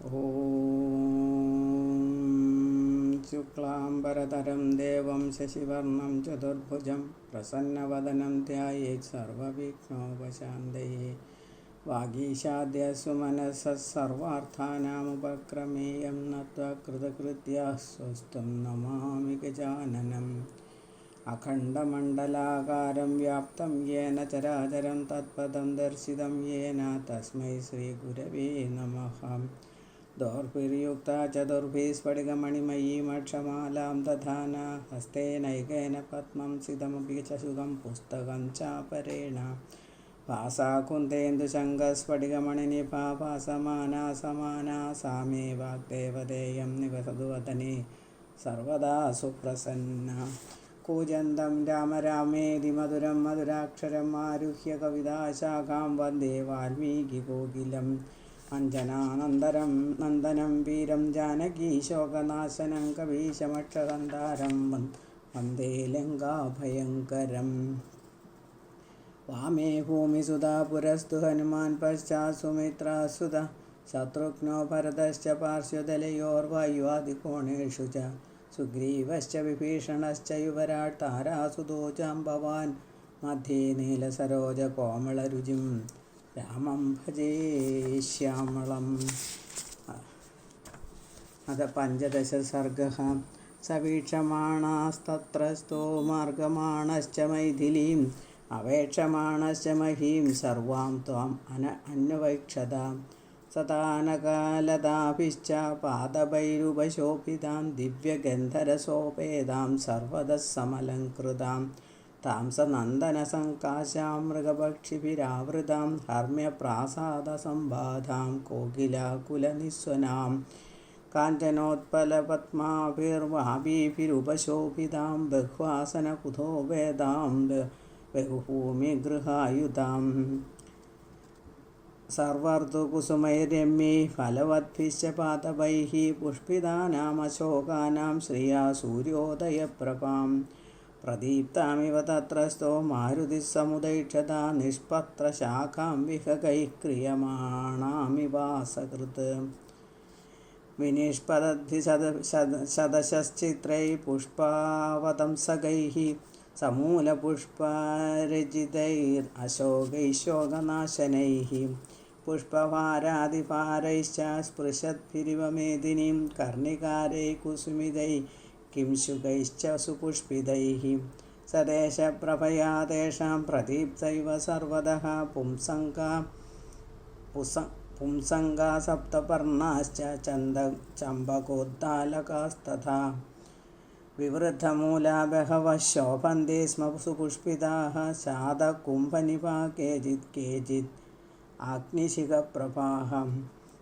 ഓം ശുക്ലാംബരതരം ദേവം ശശിവർണം ചതുർഭുജം പ്രസന്നവദനം ധ്യായേത് സർവവിഘ്നോപശാന്തയേ. വാഗീശാദ്യസു മനസഃ സർവാർത്ഥാനാമുപക്രമേയം നത്വാ കൃതകൃത്യാഃ സ്വസ്തം നമാമി ഗജാനനം. അഖണ്ഡമണ്ഡലാകാരം വ്യാപ്തം യേന ചരാചരം തത്പദം ദർശിതം യേന തസ്മൈ ശ്രീഗുരവേ നമഃ. ദോർഭിർയുക്ത ചതുർഭിः സ്ഫടികമണിമയീമക്ഷമാലാം ദധാന ഹസ്തേനൈകേന പദ്മം സിതമപി ച ശുകം പുസ്തകം ചാപരേണ. ഭാസാകുന്ദേന്ദുശങ്കസ്ഫടികമണിനിഭा ഭാസമാനാ സമാനാ सा मे वाग्देवतेयं निवसतु वदने सर्वदा सुप्रसन्न. कूजन्तं राम रामेति मधुरं मधुराक्षरम् आरुह्य कविताशाखां वन्दे वाल्मीकिकोकिलम्. अञ्जनानन्दनं नन्दनं वीरं जानकीशोकनाशनं कवीशमक्षहन्तारं वन्दे लङ्काभयङ्करम्. वामे भूमिसुधा पुरस्तु हनुमान् पश्चात् सुमित्रासुता शत्रुघ्नो भरतश्च पार्श्वदलयोर्वायुवादिकोणेषु च सुग्रीवश्च विभीषणश्च युवराट् तारासुतो जाम्बवान् मध्ये नीलसरोजकोमलरुचिं रामं भजे श्यामलम्. अथ पञ्चदश सर्गः. सवीक्षमाणास्तत्रस्थो मार्गमाणश्च मैथिलीम् अवेक्षमाणश्च महीं सर्वां त्वाम् अन्वैक्षतां. सतानकालदाभिश्च पादभैरुपशोभितां दिव्यगन्धरसोपेदां सर्वतः समलङ्कृतां तां स नन्दनसङ्काशां मृगपक्षिभिरावृतां हर्म्यप्रासादसम्बाधां कोकिलाकुलनिस्वनां काञ्चनोत्पलपद्माभिर्वापीभिरुपशोभितां बह्वासनकुतोपेदां बहुभूमिगृहायुधां. सर्वर्तुकुसुमैर्यम्यै फलवद्भिश्च पादपैः पुष्पितानामशोकानां श्रिया सूर्योदयप्रभां. प्रदीप्तामिव तत्रस्थो मारुतिः समुदैक्षता निष्पत्रशाखां विहगैः क्रियमाणामिवासकृत्. विनिष्पदद्भिशतशश्चित्रैः पुष्पावतंसकैः समूलपुष्परचितैरशोकैः पुष्पभारादिभारैश्च स्पृशद्भिरिव मेदिनीं कर्णिकारैः कुसुमितैः किंशुकैश्च सुपुष्पितैः. सदेशप्रभया तेषां प्रदीप्तैव सर्वतः पुंसङ्गा सप्तपर्णाश्च चम्बकोद्दालकास्तथा. विवृद्धमूला बहवः शोभन्ते स्म सुपुष्पिताः शातकुम्भनिभा केचित् अग्निशिखप्रभाः.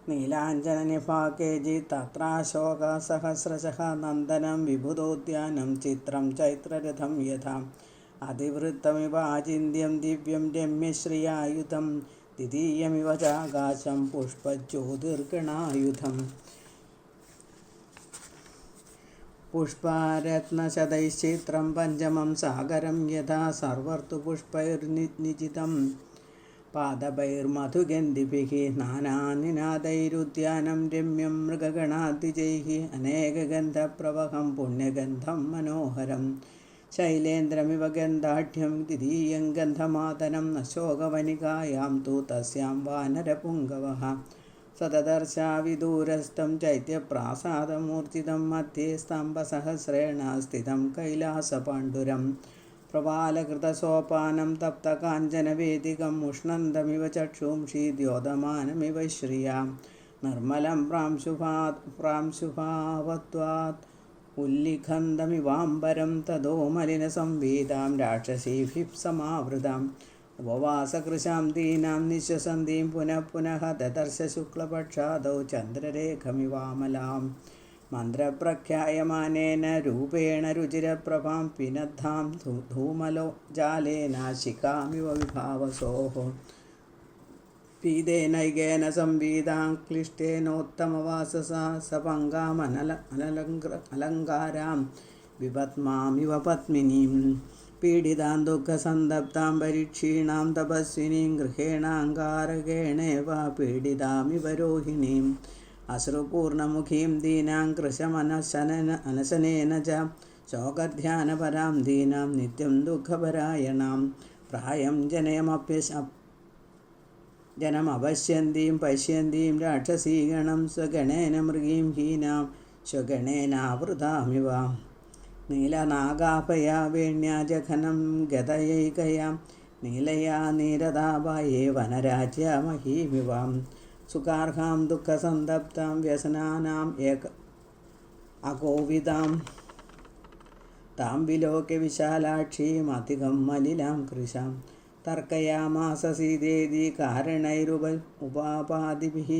नीलाञ्जननिभा केचित् तत्राशोकसहस्रशः नन्दनं विबुधोद्यानं चित्रं चैत्ररथं यथा अधिवृत्तमिव आचिन्त्यं दिव्यं रम्यश्रियायुधं द्वितीयमिव चाकाशं पुष्पज्योतिर्गणायुधम्. पुष्परत्नशतैश्चित्रं पञ्चमं सागरं यथा सर्वर्तु पुष्पैर्निजितं पादपैर्मधुगन्धिभिः नानानिनादैरुद्यानं रम्यं मृगगणाद्विजैः अनेकगन्धप्रवहं पुण्यगन्धं मनोहरं शैलेन्द्रमिव गन्धाढ्यं द्वितीयं गन्धमादनम् अशोकवनिकायां तु तस्यां वानरपुङ्गवः. सददर्शाविदूरस्थं चैत्यप्रासादमूर्तितं मध्ये स्तम्भसहस्रेण स्थितं कैलासपाण्डुरं प्रवालकृतसोपानं तप्तकाञ्चनवेदिकम् उष्णन्दमिव चक्षुंषि द्योतमानमिव श्रिया निर्मलं प्रांशुभावत्वात् उल्लिखन्दमिवाम्बरं तदो मलिनसंवेदां राक्षसीभिः समावृताम्. उपवासकृशां दीनां निःश्वसन्तीं पुनः पुनः ददर्श शुक्लपक्षादौ चन्द्ररेखमिवामलां. मन्त्रप्रख्यायमानेन रूपेण रुचिरप्रभां पिनद्धां धूमलो जालेन शिखामिव विभावसोः. पीदेनैकेन संवीदां क्लिष्टेनोत्तमवाससा सपङ्गामलङ्कारां विपद्मामिव पद्मिनीं. पीडितां दुःखसन्दप्तां परीक्षीणां तपस्विनीं गृहेणाङ्गारकेणेव पीडितामिव रोहिणीम्. അശ്രുപൂർണമുഖീം ദീനാം കൃശമനശനേന ച ശോകധ്യാനപരാം ദീനാം നിത്യം ദുഃഖപരായണാം പ്രായം ജനമപശ്യന്തീം പശ്യന്തീം രാക്ഷസീഗണം സ്വഗണേന മൃഗീം ഹീനാം സ്വഗണേനാവൃതാമിവ നീലനാഗാഭയാ വേണ്യാ ജഘനം ഗതയൈകയാം നീലയാ നീരതാപായേ വനരാജ്യമഹീമിവാം സുഖാർഹാം ദുഃഖസന്തപ്താം വ്യസനാനാം അകോവിതാം താം വിലോക്യ വിശാലാക്ഷീം അധികം മലിലാം കൃശാം തർക്കയാമാസ സീതേതി കാരണൈരുപാപാദിഭിഃ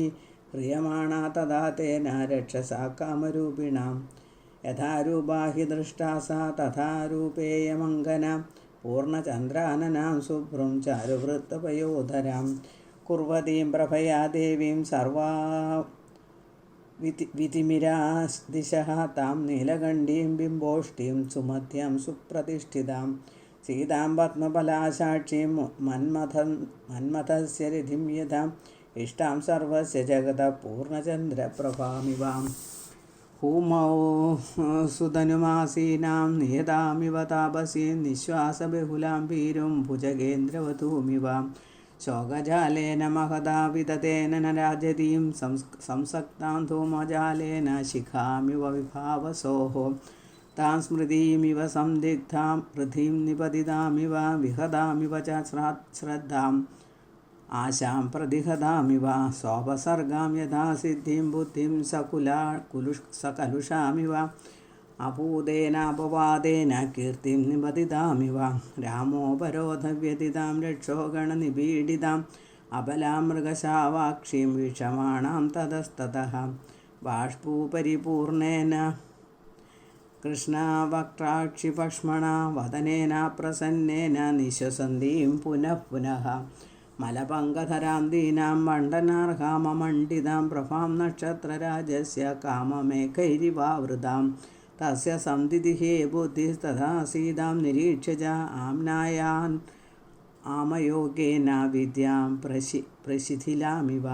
ഹ്രിയമാണാ തഥാ തേന രക്ഷസാ കാമരൂപിണാം യഥാരൂപാ ഹി ദൃഷ്ടാ സാ തഥാ രൂപേയമംഗന പൂർണ്ണചന്ദ്രാനനാം ശുഭ്രം ചാരുവൃത്തപയോധരാം കുർവതീം പ്രഭയാ ദേവീം സർവാ വിതിമിരാദിശഃ താം നീലകണ്ഠീം ബിംബോഷ്ഠീം സുമധ്യം സുപ്രതിഷ്ഠിതാം സീതാം പത്മഫലാസാക്ഷീം മന്മഥസ്യ രഥിം യഥാം ഇഷ്ടാം സർവസ്യ ജഗത പൂർണ്ണചന്ദ്രപ്രഭാമിവാം ഹൂമൗ സുതനുമാസീനാം നിയതാമിവ താപസീം നിശ്വാസബഹുലാം ഭീരും ഭുജഗേന്ദ്രവധൂമിവാം ശോകജാലേന മഹദാ വിതതേന രാജതീം സംസക്താം ധൂമജാലേന ശിഖാമിവ വിഭാവസോഃ താം സ്മൃതിമിവ സംദിഗ്ധാം പൃഥിം നിപതിതാമിവ വിഹതാമിവ ച ശ്രദ്ധാം ആശാം പ്രതിഹതാമിവ സ്വോപസർഗാം യഥാ സിദ്ധിം ബുദ്ധിം സകലുഷാമിവ അപൂതേനാപവാദേന കീർത്തിം നിപതിതാമിവ രാമോപരോധവ്യതിതാം രക്ഷോഗണനിപീഡിതാം അബലാം മൃഗശാവാക്ഷീം വീക്ഷമാണാം തതസ്തതഃ ബാഷ്പൂപരിപൂർണേന കൃഷ്ണവക്ത്രാക്ഷിപക്ഷ്മണ വദനേന പ്രസന്നേന നിശ്വസന്തീം പുനഃ പുനഃ മലപങ്കധരാം ദീനാം മണ്ഡനാർഹാമമണ്ഡിതാം പ്രഭാം നക്ഷത്രരാജസ്യ കാമമേഘൈരിവാവൃതാം തസ്യ സംദിതിഹേ ബുദ്ധിസ്തഥാ സീതാം നിരീക്ഷ്യ ച ആംനായാൻ ആമയോഗേന വിദ്യാം പ്രശിഥിലാമിവ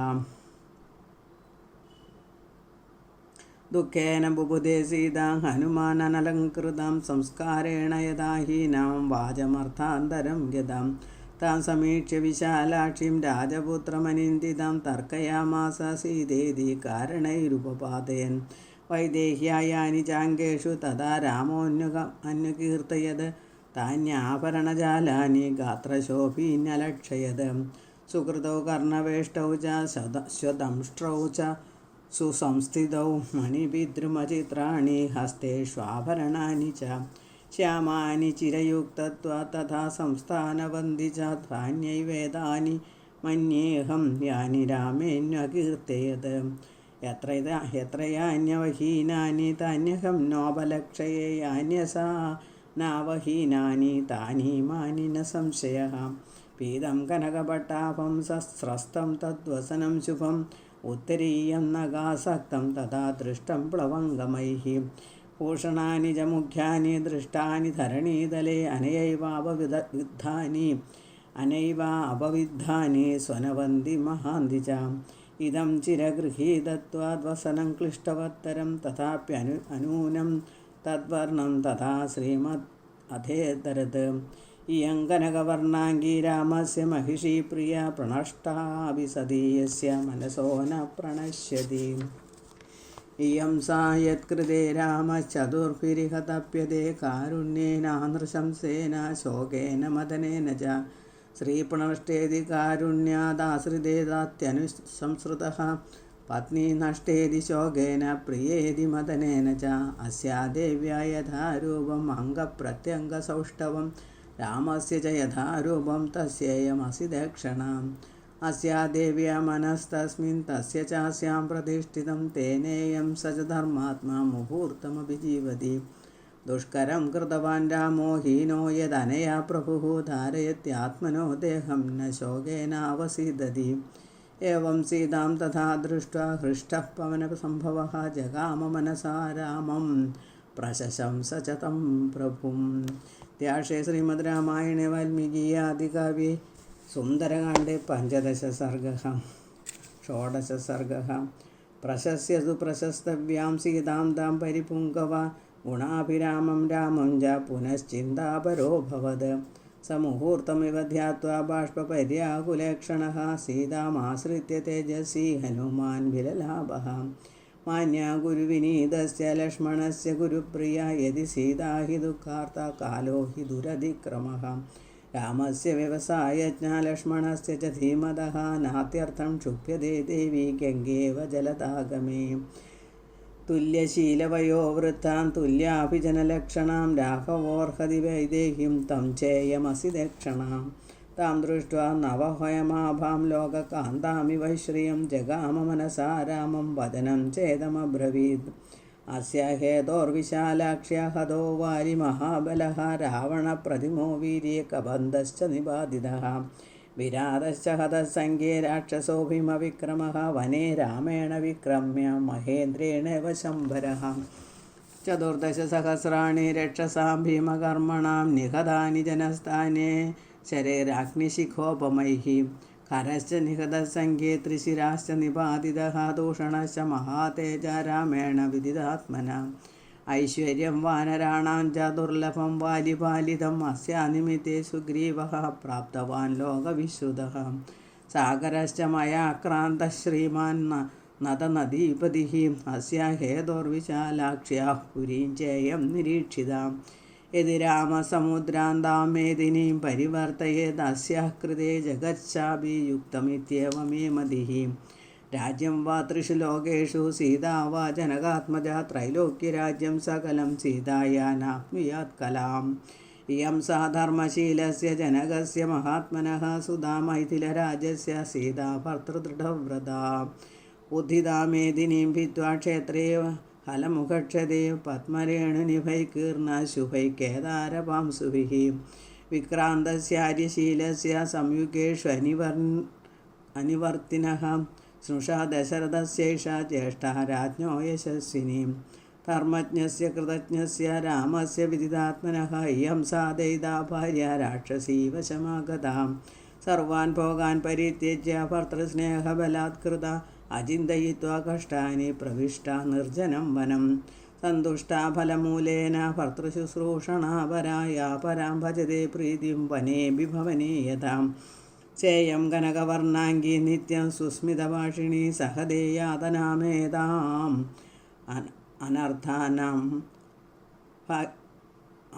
ദുഃഖേന ബുബുധേ സീതാം ഹനുമാനനലങ്കൃതാം സംസ്കാരേണ യഥാ ഹീനാം വാചമർത്ഥാന്തരം യഥാം താം സമീക്ഷ്യ വിശാലാക്ഷീം രാജപുത്രമനിന്ദിതാം തർക്കയാമാസ സീതേതി കാരണൈരുപപാദയൻ വൈദേഹ്യായാനി ചാംഗേഷു തഥാ രാമോന്യുകീർത്തയത് താന്യാഭരണജാലാനി ഗാത്രശോഭീന്യലക്ഷയത് സുഹൃതൗ കർണവേഷ്ടൗ ച സ്വദംഷ്ട്രൗ ച സുസംസ്ഥിതൗ മണിഭിദ്രുമചിത്രാണി ഹസ്തേഷ്വാഭരണാനി ച ശ്യാമാനി ചിരയുക്തത്വാ തഥാ സംസ്ഥാനവന്തി ച ധാന്യൈവേദാനി മന്യേഹം യാനി രാമേന്യകീർത്തയത് യത്രയാന്യവഹീനാനി താന്യഹം നോപലക്ഷയേ യാന്യസാ നാവഹീനാനി താനീമാനി ന സംശയഃ പീതം കനകപട്ടാഭം സസ്രസ്തം തദ്വസനം ശുഭം ഉത്തരീയം നഗാസക്തം തഥാ ദൃഷ്ടം പ്ലവംഗമൈഃ ഭൂഷണാനി ച മുഖ്യാനി ദൃഷ്ടാനി ധരണീതലേ അനൈവാപവിദ്ധാനി സ്വനവന്തി മഹാന്തി ച ഇദം ചിരഗൃഹീതത്വാദ്വസനം ക്ലിഷ്ടവത്തരം തഥാപ്യനൂനം തദ്വർണം തഥാ ശ്രീമദ് അധേതരത് ഇയം കനകവർണാംഗീ രാമസ്യ മഹിഷീ പ്രിയ പ്രണഷ്ടാപി സദീയസ്യ മനസോ ന പ്രണശ്യതി ഇയം സാ യത്കൃതേ രാമശ്ചതുർഭിരിഹ തപ്യതേ കാരുണ്യേനാനൃശംസേന ശോകേന മദനേന ച ശ്രീപ്രണഷ്ടേതി കാരുണ്യാദാശ്രിതേതാത്യനുസംസൃതഃ പത്നി നഷ്ടേതി ശോകേന പ്രിയേതി മദനേന ച അസ്യാ ദേവ്യാ യഥാരൂപം അംഗപ്രത്യംഗസൗഷ്ഠവം രാമസ്യ ച യഥാരൂപം തസ്യേയമസി ദക്ഷണാം അസ്യാ ദേവ്യാ മനസ്തസ്മിൻ തസ്യ ചാസ്യാം പ്രതിഷ്ഠിതം തേനേയം സ ച ധർമാത്മാ മുഹൂർത്തമഭിജീവതി ദുഷ്കരം കൃതവാൻ രാമോ ഹീനോ യദനയാ പ്രഭുഃ ധാരയത്യാത്മനോ ദേഹം ന ശോകേനാവസീദതി ഏവം സീതാം തഥാ ദൃഷ്ട്വാ ഹൃഷ്ടഃ പവനസംഭവഃ ജഗാമ മനസാ രാമം പ്രശംസ ച തം പ്രഭും. ത്യാഷേ ശ്രീമദ് രാമായണേ വാൽമീകീയാദികാവ്യേ സുന്ദരകാണ്ഡേ 15 സർഗഃ 16 സർഗഃ പ്രശസ്യസു പ്രശസ്തവ്യാം സീതാം താം പരിപുങ്കവ ഗുണാഭിരാമം രാമം ജ പുനശ്ചിന്താപരോഭവത്. സമുഹൂർത്തമിവ ധ്യാത്വാ ബാഷ്പപര്യാകുലേക്ഷണഃ സീതാമാശ്രിത്യ തേജസ്വി ഹനുമാൻ വിലലാഭഃ. മാന്യാ ഗുരുവിനീതസ്യ ലക്ഷ്മണസ്യ ഗുരുപ്രിയ യദി സീതാ ഹി ദുഃഖാർത്ത കാലോ ഹി ദുരതിക്രമഃ. രാമസ്യ വ്യവസായജ്ഞാ ലക്ഷ്മണസ്യ ച ധീമതഃ നാത്യർത്ഥം ക്ഷുഭ്യതേ ദേവി ഗംഗേവ ജലതാഗമേ. തുല്യശീലവയോ വൃത്താം തുല്യാഭിജനലക്ഷണാം രാഘവോർഹതി വൈദേഹീം തം ചേയമസി ദക്ഷണാം. താം ദൃഷ്ട്വാ നവഹയമാഭാം ലോകകാന്താമിവ ശ്രിയം ജഗാമ മനസാ രാമം വദനം ചേതമബ്രവീത്. അസ്യ ഹേതോർവിശാലാക്ഷ്യ ഹതോ വാരി മഹാബലഃ രാവണപ്രതിമോ വീര്യെ കബന്ധശ്ച നിപാതിതഃ. വിരാതശ്ച ഹതസംഖ്യേ രാക്ഷസോഭിമവിക്രമഃ വനേ രാമേണ വിക്രമ്യ മഹേന്ദ്രേണ ശംഭരഃ. 14 സഹസ്രാണി രക്ഷസാം ഭീമകർമ്മണാം നിഹതാനി ജനസ്ഥാനെ ശരേരാഗ്നിശിഖോപമൈഃ. ഖരശ്ച നിഹതസംഖ്യേ ത്രിശിരാശ്ച നിപാതിതഃ ദൂഷണശ്ച മഹാതേജ രാമേണ വിദിതാത്മന. ഐശ്വര്യം വാനരാണാം ച ദുർലഭം വാലിപാലിതം അസ്യാനിമിത്തേ സുഗ്രീവഃ പ്രാപ്തവാൻ ലോകവിശ്രുതഃ. സാഗരശ്ച മയാക്രാന്തഃ ശ്രീമാൻ നദനദീപതിഃ അസ്യ ഹേതോർവിശാലാക്ഷ്യാ പുരീം ചേയം നിരീക്ഷിതാം. യദി രാമസമുദ്രാന്താം മേദിനീം പരിവർത്തയേത് അസ്യാ കൃതേ ജഗത്ശാപി യുക്തമിത്യേവമേ മതിഃ. രാജ്യം വാ ത്രിഷു ലോകേഷു സീതാ വാ ജനകാത്മജ ത്രൈലോക്യരാജ്യം സകലം സീതായാനാപ്നുയാത് കലാം. ഇയം സാ ധർമ്മശീലസ്യ ജനകസ്യ മഹാത്മനഃ സുധാ മൈഥിലരാജസ്യ സീതാ ഭർതൃദൃഢവ്രതാ. ഉദ്ധിതാ മേദിനീം ഭിത്വാ ക്ഷേത്രേ ഹലമുഖക്ഷതേ പത്മരേണുനിഭൈകീർണ ശുഭൈകേദാരപാംസുഭിഃ. വിക്രാന്തസ്യാര്യശീലസ്യ സംയുഗേഷു അനിവർത്തിനഃ സ്നുഷാ ദശരഥസ്യൈഷാ ജ്യേഷ്ഠാ രാജ്ഞോ യശസ്വിനി. ധർമ്മജ്ഞസ്യ കൃതജ്ഞസ്യ രാമസ്യ വിദിതാത്മനഃ ഇയം സാ ദയിതാ ഭാര്യ രാക്ഷസീ വശമാഗതാ. സർവാൻ ഭോഗാൻ പരിത്യജ്യ ഭർതൃസ്നേഹബലാത്കൃത അചിന്തയിത്വാ കഷ്ടാനി പ്രവിഷ്ട നിർജ്ജനം വനം. സന്തുഷ്ടാ ഫലമൂലേന ഭർതൃശുശ്രൂഷണാപരായ പരാം ഭജതേ പ്രീതിം വനേ വിഭവനേ യഥാം. ചേയം കനകവർണാംഗീ നിത്യം സുസ്മിതഭാഷിണീ സഹദേയാതനാമേതാം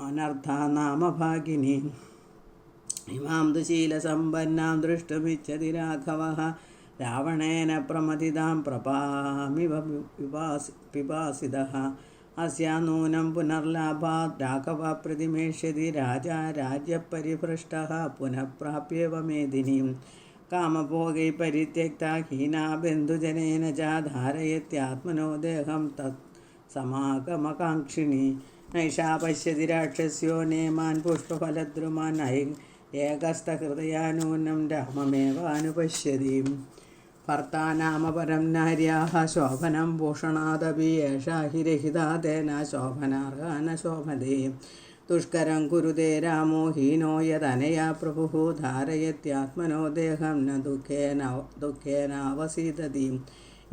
അനർത്ഥാനാമഭാഗിനി. ഇമാം തു ശീലസമ്പന്നാം ദൃഷ്ടുമിച്ഛതി രാഘവഃ രാവണേന പ്രമഥിതാം പ്രഭാമിവ പിപാസിതഃ. അസ്യാ നൂനം പുനർലാഭാത് രാഘവ പ്രതിമേഷ്യതി രാജാ രാജ്യപരിഭ്രഷ്ടഃ പുനഃ പ്രാപ്യേവ മേദിനീം. കാമഭോഗൈ പരിത്യക്താ ഹീനാ ബന്ധുജനേന ച ധാരയത്യാത്മനോ ദേഹം തത് സമാഗമകാംക്ഷിണി. നൈഷാ പശ്യതി രാക്ഷസ്യോ നേമാൻ പുഷ്പഫലദ്രുമാൻ ഏകസ്ഥഹൃദയാ നൂനം രാമമേവാനുപശ്യതി. ഭർത്താനാമപരം നാര്യാഃ ശോഭനം ഭൂഷണാദപി ഏഷാ ഹി രഹിതാ തേന ശോഭനാർഹാ ന ശോഭതേ. ദുഷ്കരം കുരുതേ രാമോ ഹീനോ യദനയാ പ്രഭുഃ ധാരയത്യാത്മനോ ദേഹം ന ദുഃഖേനാവസീദതി.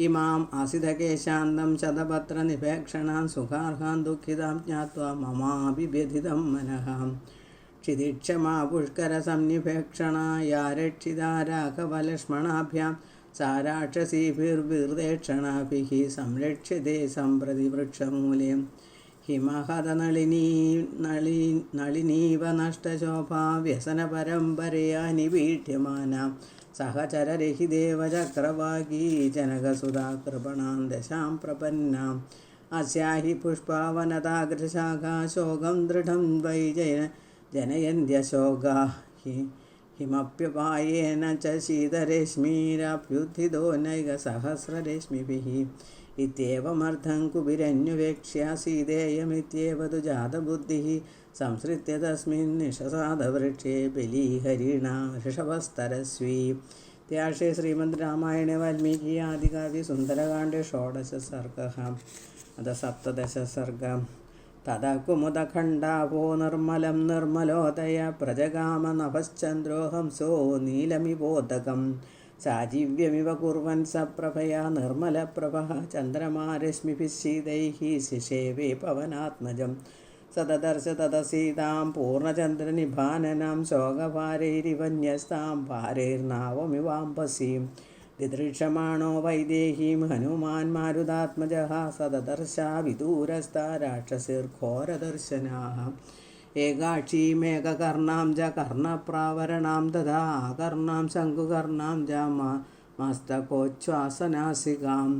ഇമാം ആസിതകേശാന്തം ശതപത്രനിപേക്ഷണാം സുഖാർഹാം ദുഃഖിതാം ജ്ഞാത്വാ മമാപി വ്യഥിതം മനഃ. ക്ഷിതിക്ഷമാ പുഷ്കരസംനിപേക്ഷണാ യാ രക്ഷിതാ രാഘവലക്ഷ്മണാഭ്യാം സാ രാക്ഷസീഭിർവിർദേക്ഷണാഭിഃ സംരക്ഷ്യതേ सम्प्रति വൃക്ഷമൂലേ. ഹിമഹതനളിനീവ നഷ്ടശോഭാ വ്യസനപരമ്പരയാ നിപീഠ്യമാനാ സഹചരരഹിദേവ ചക്രവാകീ ജനകസുധാ കൃപണാം ദശാം പ്രപന്നാം. അസ്യാ ഹി പുഷ്പാവനതാഗ്രശാഖാ ശോകം ദൃഢം വൈ ജനയന്ത്യശോകാ ഹിമപ്യപായേന ച ശീതരശ്മീരഭ്യുത്ഥിതോ നൈകസഹസ്രരശ്മിഭിः. ഇത്യേവമർത്ഥം കുബിരന്വേക്ഷ്യ സീതേയമിത്യേവ തു ജാതബുദ്ധിഃ. സംസൃത്യ തസ്മിन् നിഷസാദവൃക്ഷേ ബലീഹരിണാ ഋഷഭസ്തരസ്വീ. ഇത്യാർഷേ ശ്രീമദ് രാമായണേ വാൽമീകി ആദികാവ്യേ സുന്ദരകാണ്ഡേ 16 സർഗഃ. അഥ 17 സർഗഃ. തഥാ കുമുദഖണ്ഡാപോ നിർമ്മലം നിർമ്മലോദയ പ്രജഗാമ നഭശ്ചന്ദ്രോ ഹംസോ നീലമിവോദകം. സാജീവ്യമിവ കുർവൻ സപ്രഭയാ നിർമ്മലപ്രഭഃ ചന്ദ്രമാരശ്മിഭിः ശീതൈः ശിശേവേ പവനാത്മജം സദദർശ തദസീതാം പൂർണ്ണചന്ദ്രനിഭാനനാം ശോകഭാരൈരിവന്യസ്താം ഭാരൈർനാവമിവാംബസീം ദിദൃക്ഷമാണോ വൈദേഹീം ഹനുമാൻ മാരുതാത്മജഃ സദദർശാ വിദൂരസ്ഥാ രാക്ഷസീർഘോരദർശനാഃ ഏകാക്ഷീമേകകർണാം ച കർണപ്രാവരണാം തഥാ ആകർണാം ശംഖുകർണാം ച മസ്തകോച്ഛ്വാസനാസികാം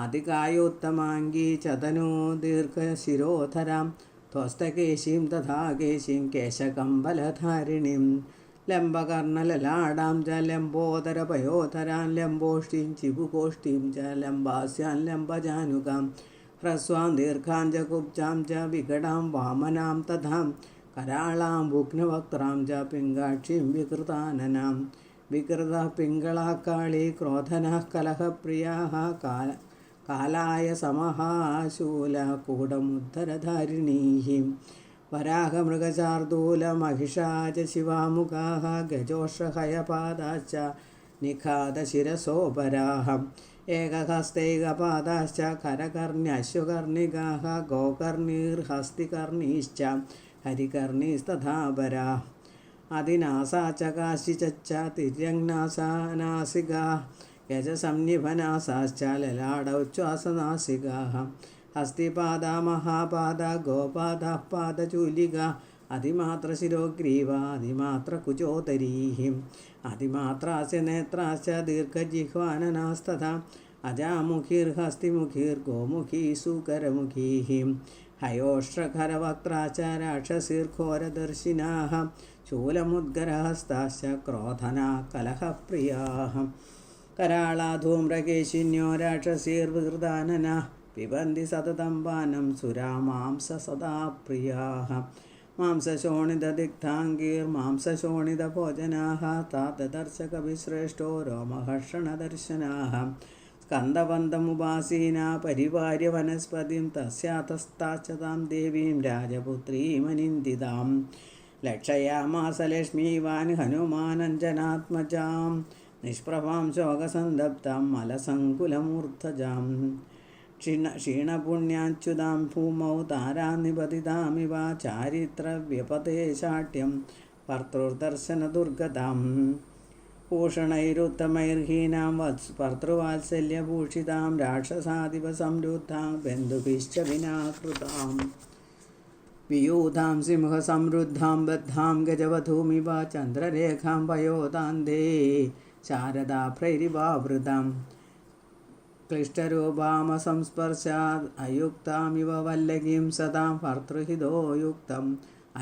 അതികായോത്തമാംഗീ ചതനോ ദീർഘശിരോധരാം ത്വസ്തകേശീം തഥാ കേശീം കേശകമ്പലധാരിണീം ലംബകർണലലാടാം ച ലംബോദരപയോധരാം ലംബോഷ്ടീം ചിബുകോഷ്ടീം ച ലംബാസ്യാം ലംബജാനുകാം ഹ്രസ്വാം ദീർഘാം ച കുബ്ജാം ച വികടാം വാമനാം തഥാ कराळां भुग्नवक्त्रां च पिङ्गाक्षीं विकृताननां विकृतः पिङ्गळा काली क्रोधनः कलहप्रियाः कालाय समः शूलकूटमुद्धरधारिणीः वराहमृगशार्दूलमहिषा च शिवामुखाः गजोष्ठहयपादाश्च निखादशिरसोपराः एकहस्तैकपादाश्च करकर्ण्यश्वकर्णिकाः गोकर्णीर्हस्तिकर्णीश्च हरिकर्णीस्तथापरा अधिनासा च काशिचच्च तिर्यङ्नासानासिकाः यजसंनिभनासाश्च ललाटोच्छ्वासनासिकाः हस्तिपादा महापादा गोपादाः पादचूलिका अधिमात्रशिरोग्रीवा अधिमात्रकुचोदरीः अधिमात्रास्य नेत्राश्च दीर्घजिह्वाननास्तथा अजामुखीर्हस्तिमुखीर्गोमुखी सुकरमुखीः हयोष्ट्रखरवक्त्रा च राक्षसीर्घोरदर्शिनाः शूलमुद्गरहस्ताश्च क्रोधना कलहप्रियाः कराळा धूम्रकेशिन्यो राक्षसीर्विकृताननाः पिबन्ति सततं पानं सुरामांस सदा प्रियाः मांसशोणितदिग्धाङ्गीर्मांसशोणितभोजनाः ताददर्शकविश्रेष्ठो रोमहर्षणदर्शनाः स्कन्दबन्धमुपासीना परिवार्य वनस्पतिं तस्यातस्ताच्च तां देवीं राजपुत्रीमनिन्दितां लक्षयामास लक्ष्मीवान् हनुमानञ्जनात्मजां निष्प्रभां शोकसन्दप्तां मलसङ्कुलमूर्धजां क्षीणपुण्याच्युतां भूमौ तारान्निपतितामिव चारित्रव्यपदेशाट्यं भर्तृदर्शनदुर्गतां भूषणैरुत्तमैर्हीनां भर्तृवात्सल्यभूषितां राक्षसादिपसंरुद्धां बन्धुभिश्च विनाकृतां वियूधां सिंहसमृद्धां बद्धां गजवधूमिव चन्द्ररेखां पयोदान्धे शारदा प्रैरिवावृतां क्लिष्टरूपामसंस्पर्शात् अयुक्तामिव वल्लकीं सदां भर्तृहितो युक्तम्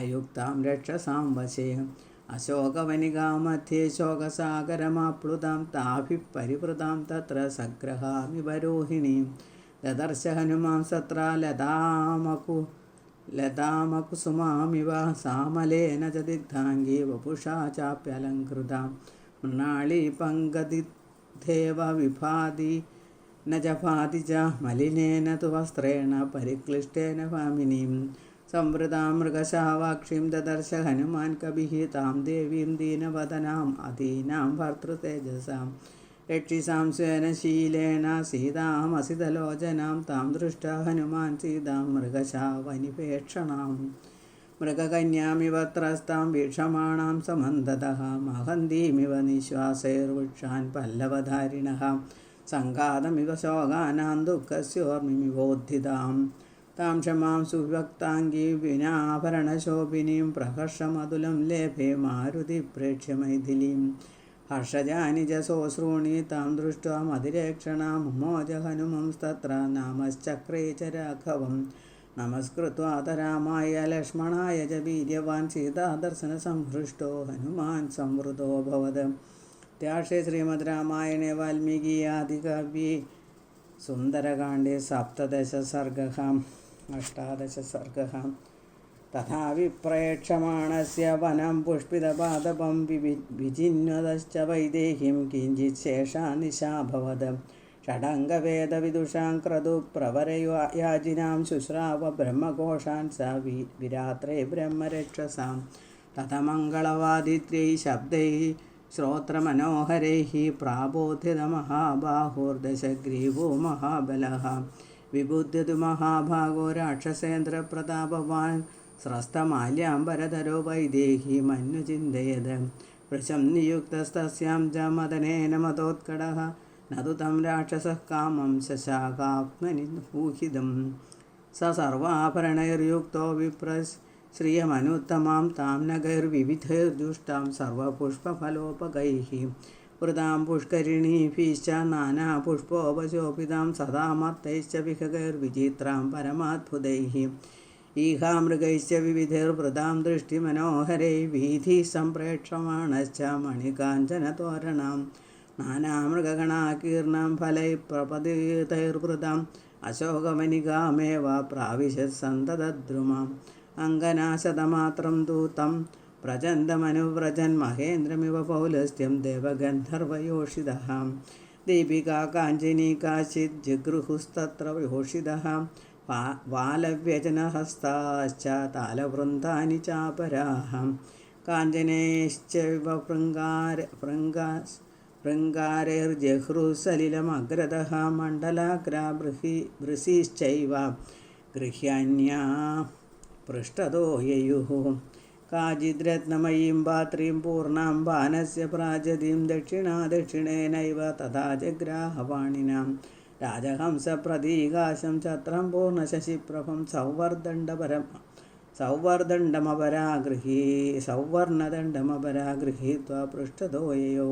अयुक्तां रक्षसां वशे अशोकवनिकामध्ये शोकसागरमाप्लुतां ताभिः परिवृतां तत्र सग्रहामिव रोहिणीं ददर्श हनुमां सत्र लतामकुसुमामिव सामलेन च दिग्धाङ्गी वपुषा चाप्यलङ्कृतां मृणालीपङ्गदिद्धेव विभाति न जपाति च मलिनेन तु वस्त्रेण परिक्लिष्टेन भामिनीं संवृतां मृगशावाक्षीं ददर्श हनुमान् कविः तां देवीं दीनवदनाम् अदीनां भर्तृतेजसां रक्षिसां स्वेन शीलेन सीतामसितलोचनां तां दृष्ट्वा हनुमान् सीतां मृगशावनिपेक्षणां मृगकन्यामिव त्रस्तां वीक्षमाणां समन्दतः महन्दीमिव निःश्वासैर्वृक्षान् पल्लवधारिणः सङ्घातमिव शोकानां दुःखस्योर्मिमिवोद्धितां तां क्षमां सुविभक्ताङ्गी विनाभरणशोभिनीं प्रहर्षमतुलं लेभे मारुतिप्रेक्ष्य मैथिलीं हर्षजानि च सोऽश्रूणि तां दृष्ट्वा मतिरेक्षणां मुमोज हनुमंस्तत्र नामश्चक्रे च राघवं नमस्कृत्वा रामाय लक्ष्मणाय च वीर्यवान् सीतादर्शनसंहृष्टो हनुमान् संवृतोऽभवत् त्यार्षे श्रीमद् रामायणे वाल्मीकि आदिकाव्ये सुन्दरकाण्डे 17 सर्गः 18 सर्गः तथा विप्रेक्षमाणस्य वनं पुष्पितपादपं विजिन्वदश्च वैदेहीं किञ्चित् शेषा निशाभवत् षडङ्गवेदविदुषां क्रतुप्रवरयाजिनां शुश्राव ब्रह्मघोषान् स विरात्रे ब्रह्मरक्षसां ततमङ्गलवादित्र्यै शब्दैः ശ്രോത്രമനോഹരൈः പ്രാബോധിതമഹാബാഹുർദശഗ്രീവോ മഹാബലः വിബുദ്ധ്യതു മഹാഭാഗോ രാക്ഷസേന്ദ്രപ്രതാപവാൻ സ്രസ്തമാല്യാംബരധരോ വൈദേഹി മന്യുചിന്തയത് വൃശം നിയുക്തസ്തസ്യാം ച മദനേന മതോത്കടഃ നതു തം രാക്ഷസഃ കാമം ശശാകാത്മനി ഊഹിതം സ സർവാഭരണൈർയുക്തോ വിപ്രശ്രിയമനുത്തമാം താം നഗൈർവിവിധൈർജുഷ്ടാം സർവപുഷ്പഫലോപകൈः വൃതാം പുഷ്കരിണീഭിശ്ച നാനാപുഷ്പോപശോഭിതാം സദാ മത്തൈശ്ച വിഹഗൈർവിചിത്രാം പരമാത്ഭുതൈः ഈഹാമൃഗൈശ്ച വിവിധൈർവൃതാം ദൃഷ്ടിമനോഹരൈ വീഥി സംപ്രേക്ഷമാണശ്ച മണികാഞ്ചനതോരണാം നാനാമൃഗഗണാകീർണം ഫലൈ പ്രപതിതൈർവൃതാം അശോകവനികാമേവ പ്രാവിശത് സന്തതദ്രുമാം അങ്കനാശതമാത്രം ദൂതം പ്രചണ്ഡമനുവ്രജൻ മഹേന്ദ്രമിവ പൗലസ്ത്യം ദേവഗന്ധർവയോഷിതഃ ദീപികാ കാഞ്ചിനീ കാചിത് ജിഗൃഹുസ്തത്ര യോഷിതഃ വാലവ്യജനഹസ്താശ്ച താലവൃന്ദാനി ചാപരാः കാഞ്ചനേശ്ചൈവ ഭൃംഗാരൈർജഹ്രുസലിലമഗ്രതഃ മണ്ഡലാഗ്രാവൃശ്ചൈവ ഗൃഹ്യാന്യാ പൃഷ്ഠതോ യയുः കാചിദ്രത്നമയീം പാത്രീം പൂർണ്ണാം ബാനസ്യ പ്രാജതീം ദക്ഷിണേനൈവ തഥാ ജഗ്രാഹപാണിനാം രാജഹംസപ്രതീകാശം ഛത്രം പൂർണ്ണശശിപ്രഭം സൗവർണദണ്ഡമപരാഗൃഹീത്വാ പൃഷ്ഠതോ യയോ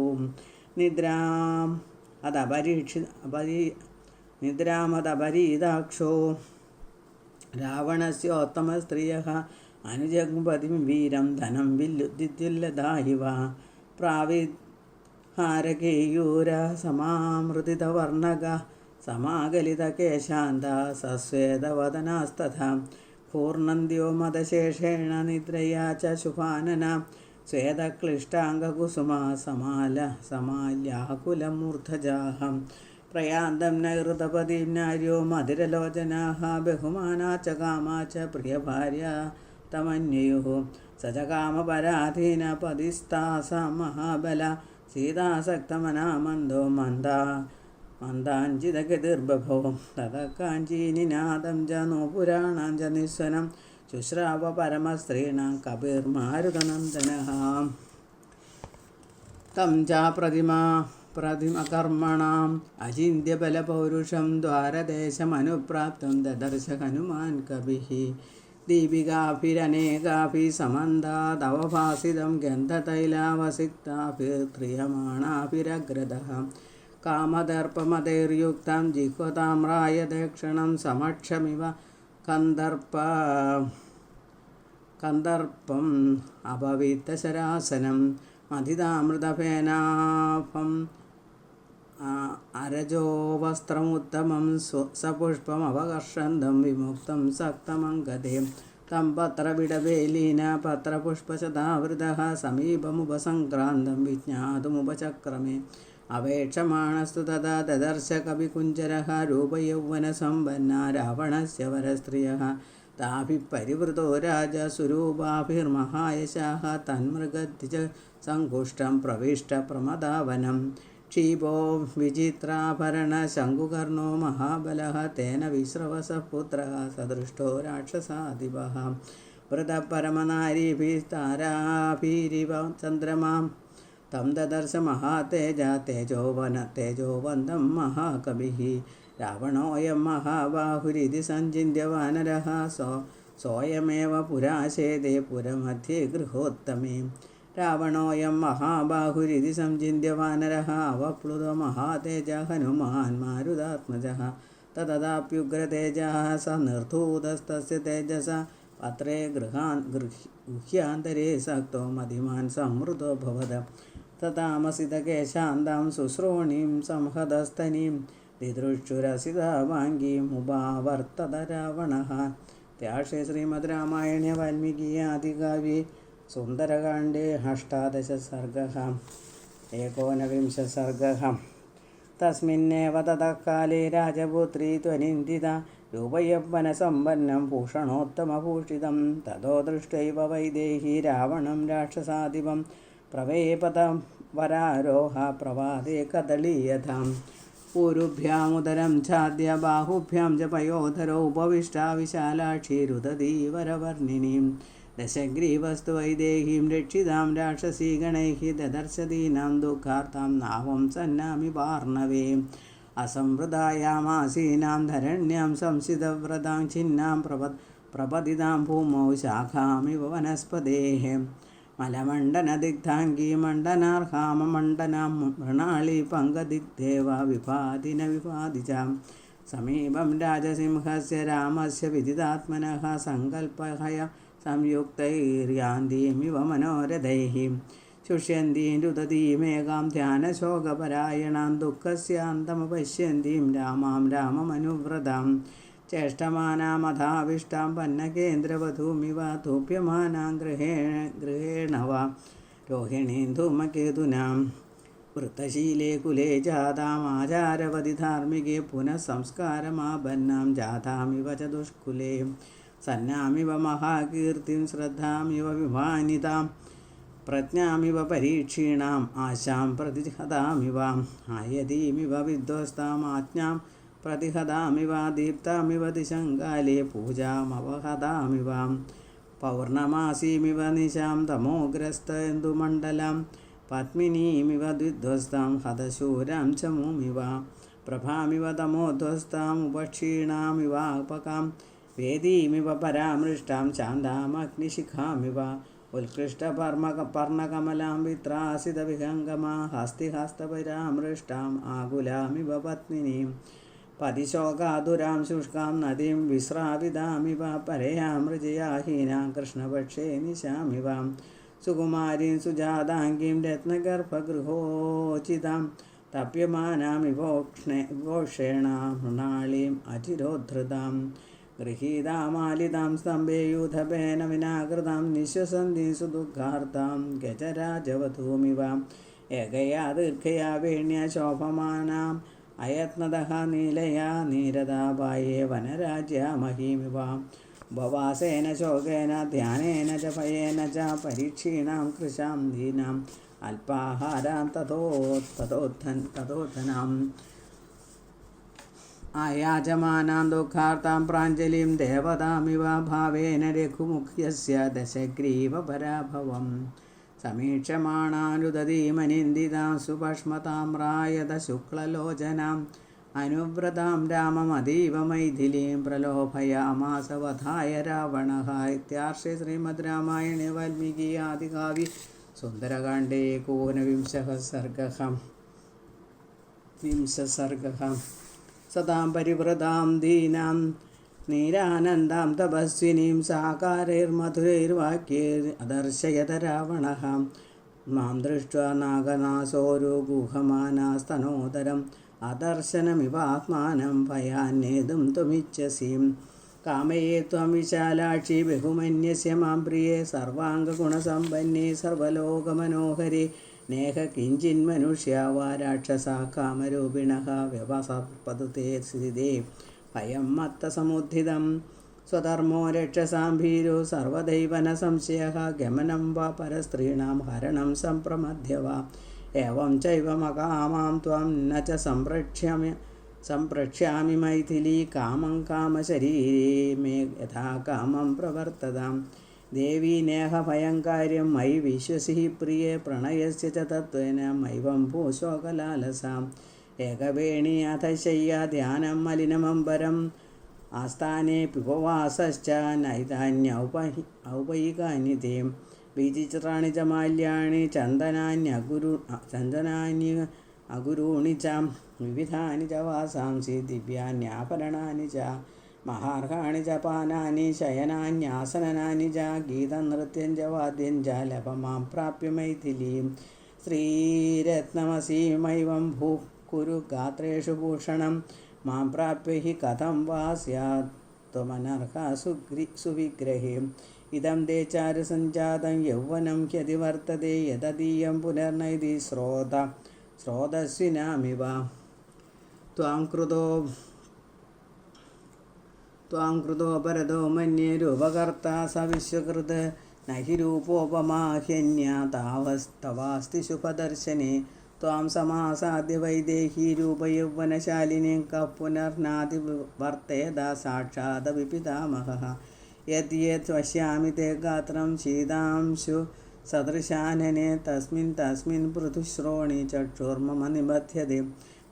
നിദ്രാമദപരീതാക്ഷോ രാവണസ്യോത്തമസ്ത്രിയഃ അനുജഗ്പതിം വീരം ധനം വില്ലുദ്യുല്ലദാഹിവ പ്രാവിഹാരകേയൂര സമാമൃതിതവർണക സമാഗലിതകേശാന്ത സസ്വേദവദനാസ്തഥാ പൂർണ്ണന്ത്യോ മദശേഷേണ നിദ്രയാ ച ശുഭാനന സ്വേദക്ലിഷ്ടാംഗകുസുമാ സമാല്യാകുലമൂർധജാഃ പ്രയാന്തം നൈഋതപതിം നാര്യോ മധുരലോചനാഃ ബഹുമാനാ ച കാമാ ച പ്രിയഭാര്യ തമന്യുഃ സ ച കാമപരാധീന പതിസ്താസാ മഹാബല സീതാസക്തമനാ മന്ദോ മന്ദാഞ്ജിതഗതിർബഭോ തതഃ കാഞ്ചീനിനാദം ച നോപുരാണാം ച നിസ്വനം ശുശ്രാവ പരമസ്ത്രീണാം കപിർമാരുതനന്ദനഃ തം ച പ്രതിമകർമ്മണാം അചിന്ത്യബലപൗരുഷം ദ്വാരദേശമനുപ്രാപ്തം ദദർശ ഹനുമാൻ കവിഃ ദീപികാഭിരനേകാഭിः സമന്താദവഭാസിതം ഗന്ധതൈലാവസിക്താഭിർക്രിയമാണാഭിരഗ്രതഃ കാമദർപ്പമതൈർയുക്തം ജിഹ്വതാമ്രായ ദക്ഷണം സമക്ഷമിവ കന്ദർപ്പം അപവിത്തശരാസനം മഥിതാമൃതഫേനാഭം അരജോ വസ്ത്രമുത്തമം സപുഷ്പമവകർഷന്തം വിമുക്തം സക്തമംഗതേ തം പത്രവിടവേലീന പത്രപുഷ്പശതാവൃതഃ സമീപമുപസംക്രാന്തം വിജ്ഞാതുമുപചക്രമേ അവേക്ഷമാണസ്തു തഥാ ദദർശ കവികുഞ്ചരഃ രൂപയൗവനസമ്പന്ന രാവണസ്യ വരസ്ത്രിയഃ താഭിः പരിവൃതോ രാജ സുരൂപാഭിർമഹായശാഃ തന്മൃഗദ്വിജ സങ്കുഷ്ടം പ്രവിഷ്ട പ്രമദാവനം ക്ഷീപോ വിചിത്രാഭരണ ശങ്കുകർണോ മഹാബലഃ തേന വിശ്രവസഃ പുത്രഃ സദൃഷ്ടോ രാക്ഷസാധിപഃ വൃതപരമനാരീഭിസ്താരാഭിരിവ ചന്ദ്രമാം തം ദദർശ മഹാതേജ തേജോവന്തം മഹാകവിഃ രാവണോയം മഹാബാഹുരിതി സഞ്ചിന്യ വാനരഃ സോയമേവ പുരാശേദേ പുരമധ്യേ ഗൃഹോത്തമേ രാവണോയം മഹാബാഹുരിതി സംചിന്യ വാനരഃ അവപ്ലുതോ മഹാതേജ ഹനുമാൻ മാരുതാത്മജഃ തതദാപ്യുഗ്രതേജഃ സ നിർധൂതസ്തസ്യ തേജസ പത്രേ ഗൃഹ്യാന്തരേ സക്തോ മതിമാൻ സംവൃതോ ഭവത തതാമസിതകേശാന്താം ശുശ്രോണീം സംഹതസ്തനീം ദിദൃക്ഷുരസിതാവാംഗീം ഉപാവർത്തത രാവണഃ ത്യാഷേ ശ്രീമദ് രാമായണേ വാൽമീകീയ ആദികാവ്യേ സുന്ദരകാണ്ഡേ അഷ്ടാദശ സർഗഃ ഏകോനവിംശ സർഗഃ തസ്മിന്നേവ തതഃ കാലേ രാജപുത്രീ ത്വനിന്ദിത രൂപയൗവനസമ്പന്നം ഭൂഷണോത്തമഭൂഷിതം തതോ ദൃഷ്ടൈവ വൈദേഹി രാവണം രാക്ഷസാധിപം വരാരോഹ പ്രഭാതേ കദളീയതാം ഊരുഭ്യാമുദരം ഛാദ്യ ബാഹുഭ്യാം ച പയോധരോ ഉപവിഷ്ടാ വിശാലാക്ഷീരുദതീ വരവർണിനീം ദശഗ്രീവസ്തു വൈദേഹീം രക്ഷിതാം രാക്ഷസീഗണൈഃ ദദർശദീനാം ദുഃഖാർത്താം നാവം സന്നാമി വാർണവേ അസംവൃതായാമാസീനാം ധരണ്യാം സംസിതവ്രതാം ഛിന്നാം പ്രപതിതാം ഭൂമൗ ശാഖാമിവ വനസ്പതേഃ മലമണ്ഡനദിഗ്ധാംഗീ മണ്ഡനാർഹാമമണ്ഡനാം മൃണാളി പങ്കദിഗ്ദേവ വിഭാതിന വിഭാതിജാം സമീപം രാജസിംഹസ്യ രാമസ്യ വിദിതാത്മനഃ സങ്കൽപ്പഹയ സംയുക്തൈര്യാന്തീമിവ മനോരഥൈഃ ശുഷ്യന്തീം രുദതീമേകാം ധ്യാനശോകപരായണാം ദുഃഖസ്യാന്തമപശ്യന്തീം രാമാം രാമമനുവ്രതാം ചേഷ്ടമാനാമഥാവിഷ്ടാം പന്നകേന്ദ്രവധൂമിവ ധൂപ്യമാനാം ഗൃഹേണ വാ രോഹിണീം ധൂമകേതുനാം വൃത്തശീലേ കുലേ ജാതാം ആചാരവതി ധാർമ്മികേ പുനഃ സംസ്കാരമാപന്നാം ജാതാമിവ ച ദുഷ്കുലേ സന്നാമിവ മഹാകീർത്തിം ശ്രദ്ധാമിവ വിമാനിതാം പ്രജ്ഞാമിവ പരീക്ഷീണാം ആശാം പ്രതിഹതാമിവ ആയതീമിവ വിധ്വസ്താം ആജ്ഞാം പ്രതിഹതാമിവ ദീപ്താമിവ ദിശങ്കാലേ പൂജാമവഹതാമിവ പൗർണമാസീമിവ നിശാം തമോഗ്രസ്തേന്ദുമണ്ഡലം പത്മിനീമിവ വിധ്വസ്താം ഹതശൂരാം ചമൂമിവ പ്രഭാമിവ തമോധ്വസ്താം ഉപക്ഷീണാമിവാപകാം വേദീമിവ പരാമൃഷ്ടാം ശാന്താമഗ്നിശിഖാമിവ ഉത്കൃഷ്ടപർണകമലാം വിത്രാസിതവിഹംഗമാ ഹസ്തിഹസ്തപരാമൃഷ്ടാം ആകുലാമിവ പത്മിനീം പതിശോകാതുരാം ശുഷ്കാം നദീം വിസ്രാവിതാമിവ പരയാമൃജയാഹീനാം കൃഷ്ണപക്ഷേ നിശാമിവ സുകുമാരീം സുജാതാംഗീം രത്നഗർഭഗൃഹോചിതാം തപ്യമാനാമിവോക്ഷേണ മൃണാളീം അചിരോദ്ധൃതാം ഗൃഹീതാമാലിതാം സ്തംഭേയൂഥപേന വിനാകൃതാം നിശ്വസന്തീം സുദുഃഖാർത്താം ഗജരാജവധൂമിവ ഏകയാ ദീർഘയാ വേണ്യ ശോഭമാനാം അയത്നതഃ നീലയാ നീരതാപായേ വനരാജ്യാമഹീമിവ ഉപവാസേന ശോകേന ധ്യാനേന ച ഭയേന ച പരീക്ഷീണാം കൃശാം ദീനാം അല്പാഹാരാം തതോധനാം ആയാചമാനാം ദുഃഖാർത്താം പ്രാഞ്ജലിം ദേവതാമിവ ഭാവേന രഘുമുഖ്യസ്യ ദശഗ്രീവപരാഭവം സമീക്ഷമാണാനുദതീമനിന്ദിതാം സുഭഷ്മതാമ്രായത ശുക്ലലോചനാം അനുവ്രതാം രാമമതീവ മൈഥിലീം പ്രലോഭയാമാസവധായ രാവണഃ ഇത്യാർഷേ ശ്രീമദ് രാമായണേ വാൽമീകി ആദികാവ്യേ സുന്ദരകാണ്ഡേ കോനവിംശഃ സർഗഃ സദാം പരിവൃതാം ദീനാം നീരാനന്ദാം തപസ്വിനീം സാകാരൈർമധുരൈർവാക്യൈർ അദർശയത രാവണഃ മാം ദൃഷ്ട്വാ നാഗനാസോരു ഗുഹമാനാസ്തനോദരം അദർശനമിവാത്മാനം ഭയാന്നേതും ത്വമിച്ഛസീം കാമയേ ത്വം വിശാലാക്ഷി ബഹുമന്യസ്യ മാം പ്രിയേ സർവാംഗഗുണസമ്പന്നേ സർവലോകമനോഹരേ നേഹ കിഞ്ചിന്മനുഷ്യ വാ രാക്ഷസാ കാമരൂപിണഃ വ്യവസർപ്പതുതേ സ്ഥിതേ ഭയം മത്തസമുദ്ധിതം സ്വധർമ്മോ രക്ഷസാം ഭീരോ സർവദൈവന സംശയഃ ഗമനം വാ പരസ്ത്രീണാം ഹരണം സംപ്രമദ്യ വാ ഏവം ചൈവമകാമാം ത്വം ന ച സംപ്രക്ഷ്യാമി മൈഥിലീ കാമം കാമശരീരേ മേ യഥാ കാമം പ്രവർത്തതാം ദേവീ നേഹ ഭയങ്കാര്യം മയി വിശ്വസി പ്രിയേ പ്രണയസ്യ ച തത്വേന മൈവം ഭൂശോകലാലസാം ഏകവേണി അഥ ശയ്യ ധ്യാനം മലിനമംബരം ആസ്ഥാനേ പിപവാസശ്ച നൈതാന്യൗപൈകാനി തേ ബീജിചിത്രാണി ച മാല്യാണി ചന്ദനാന്യ അഗുരൂണി ച വിവിധാനി ച വാസാംസി ദിവ്യാന്യാഭരണാനി ച മഹാർഹാണി ച പാനാനി ശയനാന്യാസനാനി ച ഗീതനൃത്യം ച വാദ്യം ച ലഭമാം പ്രാപ്യ മൈഥിലീം ശ്രീരത്നമസീമൈവം ഭൂ കുരു ഗാത്രേഷു ഭൂഷണം മാം പ്രാപ്യ ഹി കഥം വാ സ്യാത് ത്വമനർഹ സുവിഗ്രഹേ ഇദം ദേ ചാരുസഞ്ജാതം യൗവനം ഹ്യതി വർത്തതേ യദീയം പുനർനൈതി സ്രോതസ്വിനാമിവ ത്വാം കൃതോ പരതോ മന്യേ രൂപകർത്താ സ വിശ്വകൃത് न हि रूपोपमाह्यन्या तावस्तवास्ति शुभदर्शने त्वां समासाद्य वैदेही रूपयौवनशालिनीं कः पुनर्नादिवर्तेदा साक्षादपि यद् यत् पश्यामि ते गात्रं शीतांशु सदृशानने तस्मिन् पृथुश्रोणि चक्षुर्मम निबध्यते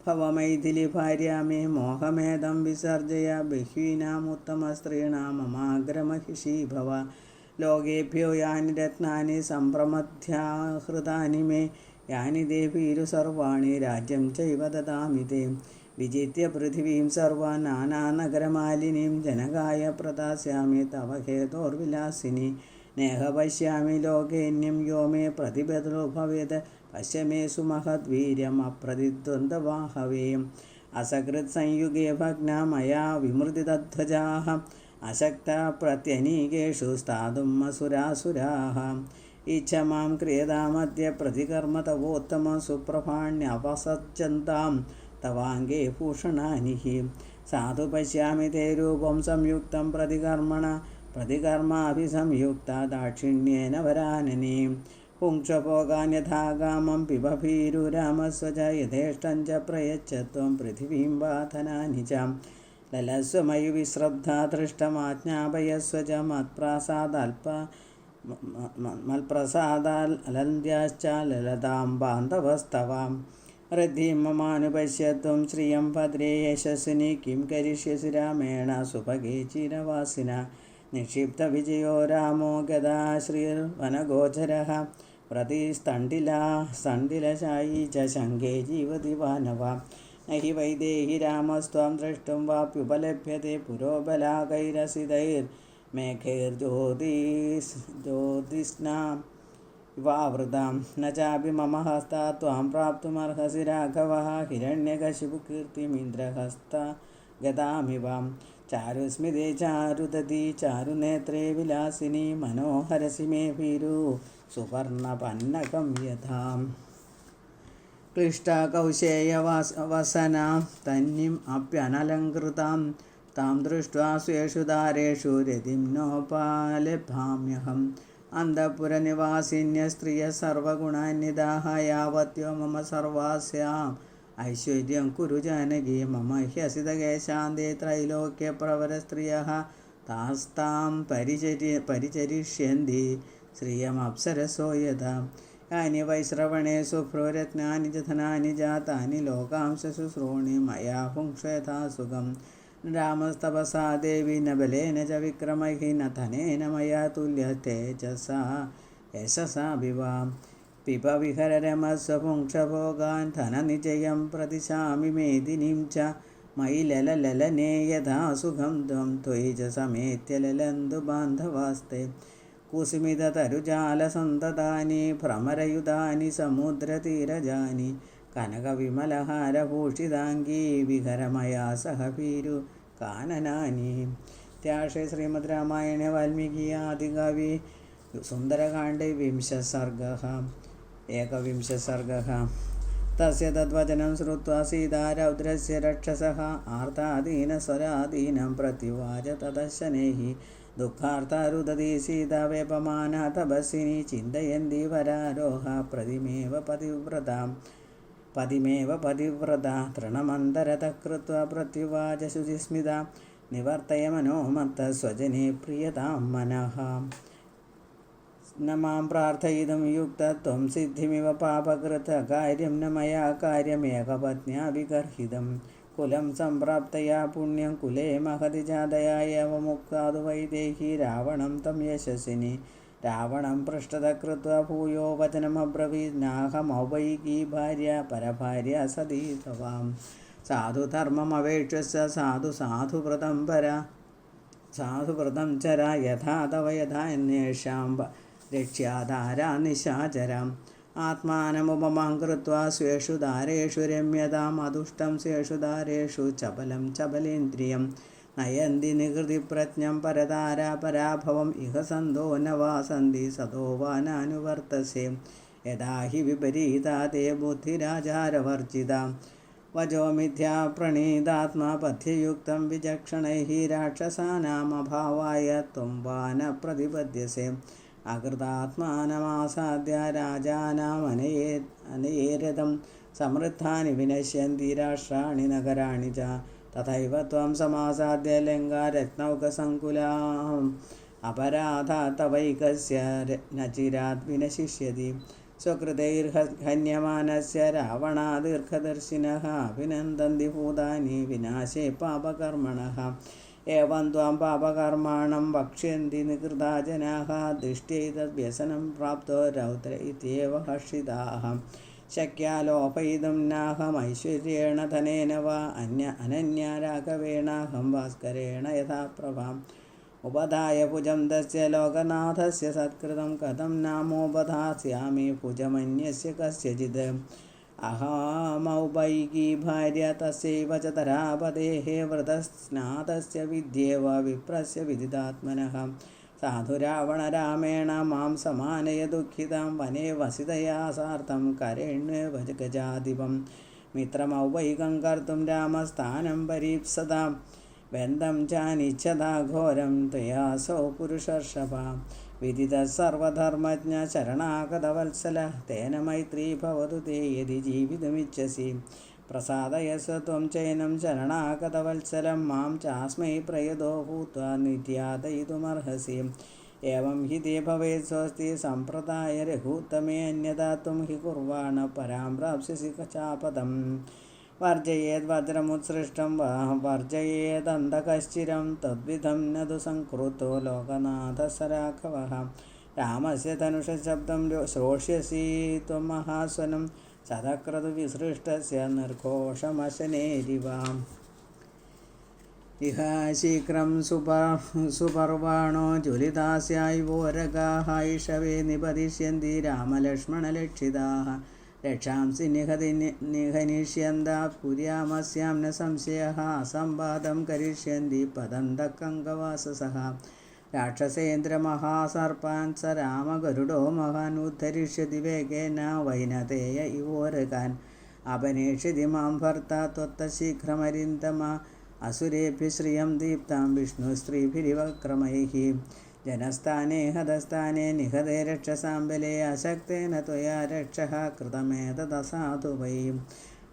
भव मैथिली भार्या मे मोहमेदं विसर्जय बह्वीनामुत्तमस्त्रीणां ममाग्रमहिषी भव लोकेभ्यो यानि रत्नानि सम्प्रमथ्याहृतानि मे यानि देवीरु सर्वाणि राज्यं चैव ददामि ते विजित्य पृथिवीं सर्वां नानानगरमालिनीं जनकाय प्रदास्यामि तव हेतोर्विलासिनी नेह पश्यामि लोकेऽन्यं यो मे प्रतिबदलो भवेत् पश्य मे सुमहद्वीर्यम् अप्रतिद्वन्द्ववाहवे असकृत्संयुगे भग्ना मया विमृदितध्वजाः अशक्ता प्रत्यनीकेषु स्थातुम् असुरासुराः इच्छ मां क्रियतामद्य प्रतिकर्म तवोत्तम सुप्रभाण्यवसज्जन्तां तवाङ्गे भूषणानि हि साधु पश्यामि ते रूपं संयुक्तं प्रतिकर्माभिसंयुक्ता दाक्षिण्येन वरानने पुंक्षभोगान् यथा कामं पिब भीरुरामस्व च यथेष्टं च प्रयच्छ त्वं पृथिवीं वाथनानि च ललस्व मयि विश्रब्धा दृष्टमाज्ञापयस्व च मत्प्रसादालन्द्याश्च ललतां बान्धवस्तवां हृद्धिं ममानुपश्य त्वं श्रियं भद्रे यशस्विनि किं करिष्यसि रामेण सुभगे चिरवासिना निक्षिप्तविजयो रामो गदा श्रीर्वनगोचरः प्रतिस्तण्डिलशायी च शङ्खे जीवति वानवा न हि वैदेहि रामस्त्वां द्रष्टुं वाप्युपलभ्यते पुरोबलाकैरसितैर्मेघैर्ज्योतिष्णां वावृतां न चापि मम हस्ता त्वां प्राप्तुमर्हसि राघवः हिरण्यकशिपुकीर्तिमिन्द्रहस्ता गदामिवां चारुस्मिते चारुदती चारुनेत्रे विलासिनी मनोहरसि मे भीरु सुवर्णपन्नकं यथाम् क्लिष्टा कौशेयवसनां तन्नीम् अप्यनलङ्कृतां तां दृष्ट्वा स्वेषु दारेषु रतिं नोपलभाम्यहम् अन्तःपुरनिवासिन्यस्त्रियः सर्वगुणान्विताः यावत्यो मम सर्वास्याम् ऐश्वर्यं कुरु जानकी मम ह्यसितकेशान्ते त्रैलोक्यप्रवरस्त्रियः तास्तां परिचरिष्यन्ति श्रियमप्सरसो यथा यानि वैश्रवणे शुभ्ररत्नानि च धनानि जातानि लोकांशुश्रूणि मया पुंक्ष यथा सुखं रामस्तपसा देवी न बलेन च विक्रमैः न धनेन मया तुल्यतेजसा यशसा विवा पिब विहररमस्व पुंक्षभोगान् धननिजयं प्रतिशामि मेदिनीं च मयि लललने यथा सुखं त्वं त्वयि च समेत्य ललन्तु बान्धवास्ते कुसुमिततरुजालसन्ततानि भ्रमरयुधानि समुद्रतीरजानि कनकविमलहारभूषिताङ्गी विहरमया सह भीरु काननानि त्याशे श्रीमद् रामायणे वाल्मीकि आदिकवि सुन्दरकाण्डे 21 सर्गः तस्य तद्वचनं श्रुत्वा सीता रौद्रस्य रक्षसः आर्तादीनस्वरादीनं प्रत्युवाच ततः शनैः दुःखार्ता रुदती सीता वेपमाना तपस्विनी चिन्तयन्ती वरारोहा पदिमेव पतिव्रता तृणमन्तरतः कृत्वा प्रत्युवाच शुचिस्मिता निवर्तय मनोमत्तः स्वजने प्रियतां मनः न मां प्रार्थयितुं युक्तत्वं सिद्धिमिव पापकृत कार्यं न मया कार्यमेकपत्न्या विगर्हितं कुलं सम्प्राप्तया पुण्यं कुले महति जातया एव मुक्तादु वैदेही रावणं तं यशस्विनी रावणं पृष्ठतः कृत्वा भूयो वचनमब्रवीत् नाहमौवैकी भार्या परभार्या सती तवां साधु धर्ममवेक्ष्य साधुव्रतं चरा यथा तव यथा अन्येषां रक्ष्याधारा निशाचराम् आत्मानमुपमां कृत्वा स्वेषु दारेषु रम्यताम् अदुष्टं स्वेषु दारेषु चपलं चपलेन्द्रियं नयन्ति निकृतिप्रज्ञं परतारा पराभवम् इह सन्तो न वासन्ति सतो वा नानुवर्तसे यदा हि विपरीता ते बुद्धिराचारवर्जिता वजो मिथ्या प्रणीतात्मा पथ्ययुक्तं विचक्षणैः राक्षसानामभावाय त्वं वा न प्रतिपद्यसे അകൃതാത്മാനമാസാദ്യ രാജാനാമനയേരഥം സമൃദ്ധാനി വിനശ്യന്തി രാഷ്ട്രാണി നഗരാണി ച തഥൈവ ത്വം സമാസാദ്യ ലങ്കാരത്നൗകസങ്കുലാം അപരാധാത്തവൈകസ്യ നചിരാത് വിനശിഷ്യതി സ്വകൃതൈർഹന്യമാനസ്യ രാവണാദീർഘദർശിനഃ അഭിനന്ദന്തി ഭൂതാനി വിനാശേ പാപകർമ്മണഃ ഏവം ത്വാം പാപകർമാണം വക്ഷ്യന്തി നികൃതാ ജനാഃ ദൃഷ്ട്യൈതദ്വ്യസനം പ്രാപ്തോ രൗദ്ര ഇത്യേവ ഹർഷിതാഃ ശക്യാലോപയിതും നാഹമൈശ്വര്യേണ ധനേന വാ അനന്യാ രാഘവേണാഹം ഭാസ്കരേണ യഥാ പ്രഭാം ഉപധായ ഭുജം തസ്യ ലോകനാഥസ്യ സത്കൃതം കഥം നാമോപധാസ്യാമി ഭുജമന്യസ്യ കസ്യചിത് അഹമൗപൈകീ ഭാര്യ തസ്യൈവ ച തരാപതേഃ വ്രതസ്നാതസ്യ വിദ്യേവ വിപ്രസ്യ വിദിതാത്മനഃ സാധു രാവണരാമേണ മാം സമാനയ ദുഃഖിതാം വനേ വസിതയാ സാർദ്ധം കരേണ്വേവ ഗജാധിപം മിത്രമൗപൈകം കർത്തും രാമസ്ഥാനം പരീപ്സതാം ബന്ധം ചാനിച്ഛതാ ഘോരം ത്വയാസോ പുരുഷർഷഭ വിദിത സർവധർമ്മജ്ഞ ശരണാഗതവത്സല തേന മൈത്രീ ഭവതു തേ യദി ജീവിതമിച്ഛസി പ്രസാദയസ്വ ത്വം ചൈനം ശരണാഗതവത്സലം മാം ചാസ്മൈ പ്രയതോ ഭൂത്വാ നിര്യാതയിതുമർഹസി ഏവം ഹി തേ ഭവേത് സ്വസ്തി സമ്പ്രദായ രഘൂത്തമേ അന്യഥാ ത്വം ഹി കുർവാണ പരാം പ്രാപ്സ്യസി ചാപദം വർജയേത് വജ്രമുത്സൃഷ്ടം വർജയേദന്തകശ്ചിരം തദ്വിധം നതു സംകൃതോ ലോകനാഥസരാഘവഃ രാമസ്യ ധനുഷശബ്ദം ശ്രോഷ്യസി ത്വം മഹാസ്വനം ശതക്രതു വിസൃഷ്ടസ്യ നിർഘോഷമശനേരിവ ഇഹ ശീഘ്രം സുപർവാണോ ജ്വലിതാസ്യായുവോരഗാഃ ഇഷവേ നിപതിഷ്യന്തി രാമലക്ഷ്മണലക്ഷിതാഃ രക്ഷാംസി നിഹനിഷ്യന്ത പുര്യാമസ്യാം ന സംശയഃ അസംവാദം കരിഷ്യന്തി പദന്തകങ്കവാസസഃ രാക്ഷസേന്ദ്രമഹാസർപ്പാൻ സ രാമഗരുഡോ മഹാൻ ഉദ്ധരിഷ്യതി വേഗേന വൈനതേയ ഇവോരകാൻ അപനേക്ഷ്യതി മാം ഭർത്ത ത്വത്ത ശീഘ്രമരിന്തമ അസുരേഭ്യ ശ്രിയം ദീപ്താം വിഷ്ണുസ്ത്രീഭിരിവക്രമൈഃ ജനസ്ഥാനെ ഹതസ്ഥാനെ നിഹതേ രക്ഷസാമ്പലേ അശക്തേന ത്വയാ രക്ഷഃ കൃതമേതദസാധു വൈ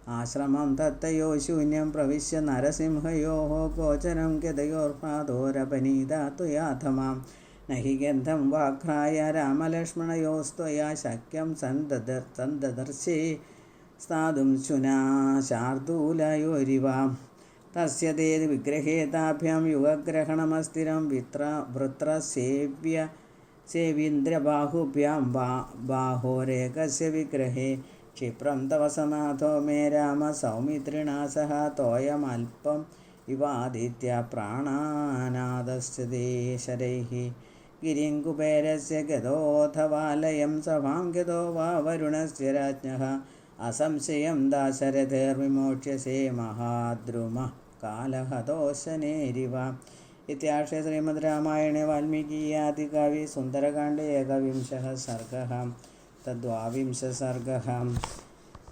ആശ്രമം തത്തയോ ശൂന്യം പ്രവിശ്യ നരസിംഹയോः ഗോചരം ഗതയോർപാദോരപനീതാ ത്വയാധമാം നഹി ഗന്ധം വാഘ്രായ രാമലക്ഷ്മണയോസ്ത്വയാ ശക്യം സന്ദദർശേ സ്ഥാതും ശുനാ ശാർദൂലയോരിവാം തസ്യ തേ വിഗ്രഹേ താഭ്യാം യുഗഗ്രഹണമസ്ഥിരം സേവീന്ദ്രബാഹുഭ്യാം ബാഹോരേകസ്യ വിഗ്രഹേ ക്ഷിപ്രം തവ സനാഥോ മേ രാമ സൗമിത്രിണാ സഹ തോയമൽപം ഇവാദിത്യ പ്രാണാനാദസ്യ ശരൈഃ ഗിരിം കുബേരസ്യ ഗതോऽഥവാലയം സഭാം ഗതോ വാ വരുണസ്യ രാജ്ഞഃ അസംശയം ദാശരഥേർവിമോക്ഷ്യസേ മഹാദ്രുമഃ കാലഹതോശനേരിവ ഇത്യാർഷേ ശ്രീമദ് രാമായണേ വാൽമീകീയാദികാവ്യേ സുന്ദരകാണ്ഡേ ഏകവിംശഃ സർഗഃ തദ്വാവിംശഃ സർഗഃ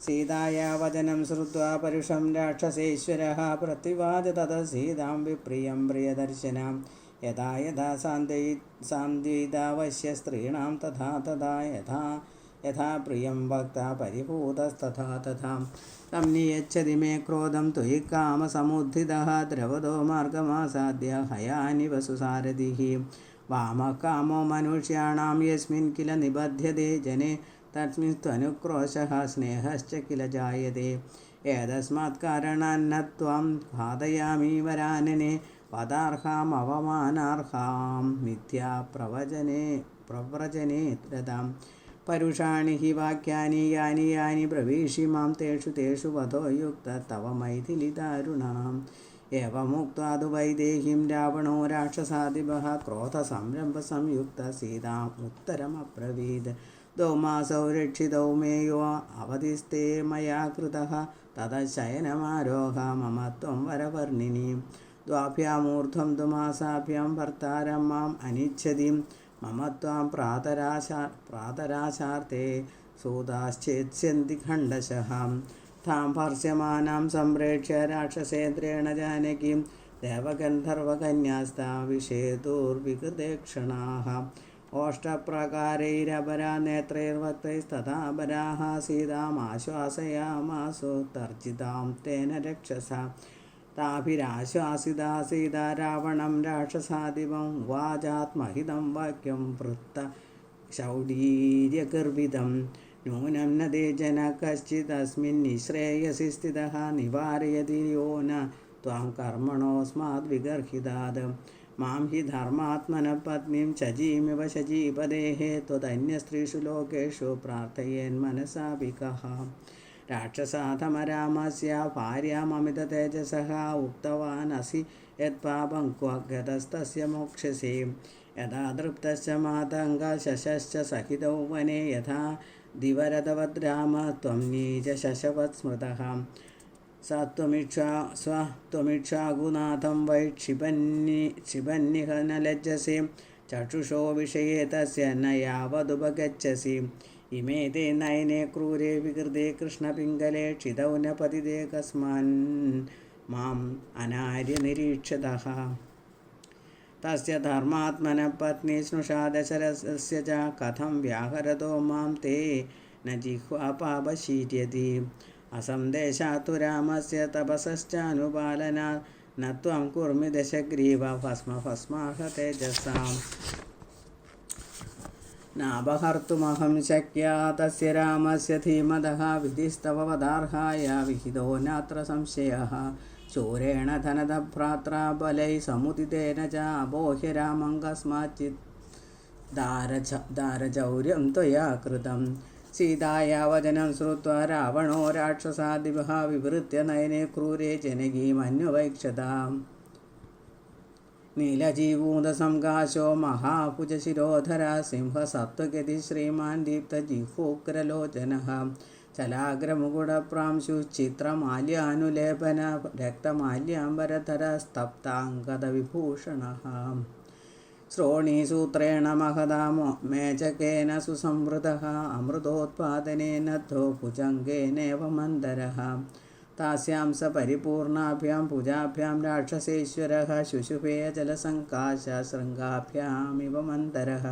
സീതായാ വചനം ശ്രുത്വാ പരുഷം രാക്ഷസേശ്വരः പ്രതിവാദ തത സീതാം വിപ്രിയം പ്രിയദർശനാം യഥാ യഥാ സാന്ത്വയിതാവശ്യ സ്ത്രീണാം തഥാ തഥാ യഥാ പ്രിയം ഭക്ത പരിഭൂതസ്തഥാ തഥാ തം നിയച്ഛതി മേ ക്രോധം ത്വയി കാമസമുദ്ധിതഃ ദ്രവതോ മാർഗമാസാദ്യ ഹയാനി വസുസാരഥിഃ വാമകാമോ മനുഷ്യാണാം യസ്മിൻ കില നിബധ്യതേ ജനേ തസ്മിൻ ത്വനുക്രോശഃ സ്നേഹശ്ച കില ജായതേ ഏതസ്മാത് കാരണാന്ന ത്വം ഘാതയാമി വരാനനെ പദാർഹാം അവമാനാർഹാം മിഥ്യാ പ്രവ്രജനേ രതാം പരുഷാണി ഹി വാക്യാനി യാനി യാനി പ്രവീഷി മാം തേഷു തേഷു വധോ യുക്ത തവ മൈഥിലി ദാരുണാം ഏവമുക്ത്വാ തു വൈദേഹീം രാവണോ രാക്ഷസാധിപഃ ക്രോധസംരംഭസംയുക്ത സീതാം ഉത്തരമബ്രവീത് ദൗമാസൗ രക്ഷിതൗ മേയോ അവധിസ്തേ മയാ കൃതഃ തതശയനമാരോഹ മമ ത്വം വരവർണിനീം ദ്വാഭ്യാമൂർധ്വം തു മാസാഭ്യാം ഭർത്താരം മാം അനിച്ഛതി മമ ത്വാം പ്രാതരാശാർത്തേ സൂതാശ്ചേത്സ്യന്തി ഖണ്ഡശഃ താം ഭർസ്യമാനാം സംപ്രേക്ഷ്യ രാക്ഷസേന്ദ്രേണ ജാനകീം ദേവഗന്ധർവകന്യാസ്താ വിഷേതുർവികൃതേക്ഷണാഃ ओष्टप्रकारैरपरा नेत्रैर्वक्त्रैस्तथा पराः सीतामाश्वासयामासु तर्जितां तेन रक्षसा ताभिराश्वासिता सीता रावणं राक्षसादिवं वाजात्महितं वाक्यं वृत्त शौडीर्यगर्वितं नूनं न ते जनः कश्चिदस्मिन् निःश्रेयसि स्थितः निवारयति यो न त्वां कर्मणोऽस्माद्विगर्हितात् मां हि धर्मात्मनः पत्नीं शचीमिव शचीपदेः त्वदन्यस्त्रीषु लोकेषु प्रार्थयेन्मनसापि कः राक्षसाधमरामस्य भार्याममिततेजसः उक्तवान् असि यत्पापं क्व गतस्तस्य मोक्षसे यदा दृप्तश्च मातङ्गशशश्च सहितौ वने यथा दिवरदवद्राम त्वं नीचशशवत् स्मृतः स्वत्वमिक्षागुनाथं वै क्षिपन्निह न लज्जसे चक्षुषो विषये तस्य न यावदुपगच्छसि इमे ते नयने क्रूरे विकृते कृष्णपिङ्गले क्षितौ न पतिते कस्मान् माम् अनार्यनिरीक्षतः तस्य धर्मात्मनः पत्नी स्नुषा दशरथस्य च कथं व्याहरतो मां ते न जिह्वा पापशीर्यति असंदेशात् तु रामस्य तपसश्चानुपालनात् न त्वं कुर्मि दशग्रीव भस्मभस्माह तेजसाम् नापहर्तुमहं शक्या तस्य रामस्य धीमतः विधिस्तव वदार्हाय विहितो नात्र संशयः शूरेण धनदभ्रात्रा बलैः समुदितेन च अबोह्य रामं कस्माच्चित् दारचौर्यं त्वया कृतं सीताया वचनं श्रुत्वा रावणो राक्षसादिभः विवृत्य नयने क्रूरे जनकीमन्वैक्षताम् नीलजीवूतसंकाशो महाभुजशिरोधरा सिंहसत्त्वगति श्रीमान् दीप्तजिह्वोग्रलोचनः चलाग्रमुकुटप्रांशुश्चित्रमाल्यानुलेपन रक्तमाल्याम्बरधरस्तप्ताङ्गदविभूषणः श्रोणीसूत्रेण महदा मेचकेन सुसंवृतः अमृतोत्पादनेन थो भुजङ्गेनेव मन्दरः तास्यां स परिपूर्णाभ्यां भुजाभ्यां राक्षसेश्वरः शुशुभे जलसङ्काशशृङ्गाभ्यामिव मन्दरः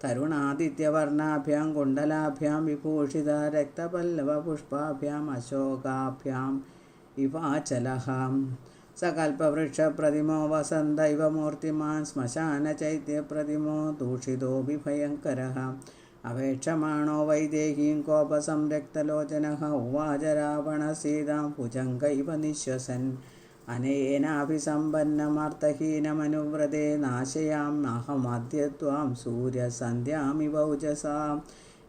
तरुणादित्यवर्णाभ्यां कुण्डलाभ्यां विभूषिता रक्तपल्लवपुष्पाभ्याम् अशोकाभ्याम् इवाचलः सकल्पवृक्षप्रतिमो वसन्त इव मूर्तिमान् श्मशानचैत्यप्रतिमो दूषितोऽपि भयङ्करः अवेक्षमाणो वैदेहीं कोपसंरक्तलोचनः उवाच रावणः सीतां भुजङ्गैव निःश्वसन् अनेनाभिसम्पन्नमर्थहीनमनुव्रते नाशयाम्यहमद्य त्वां सूर्यसन्ध्यामिव ऊजसा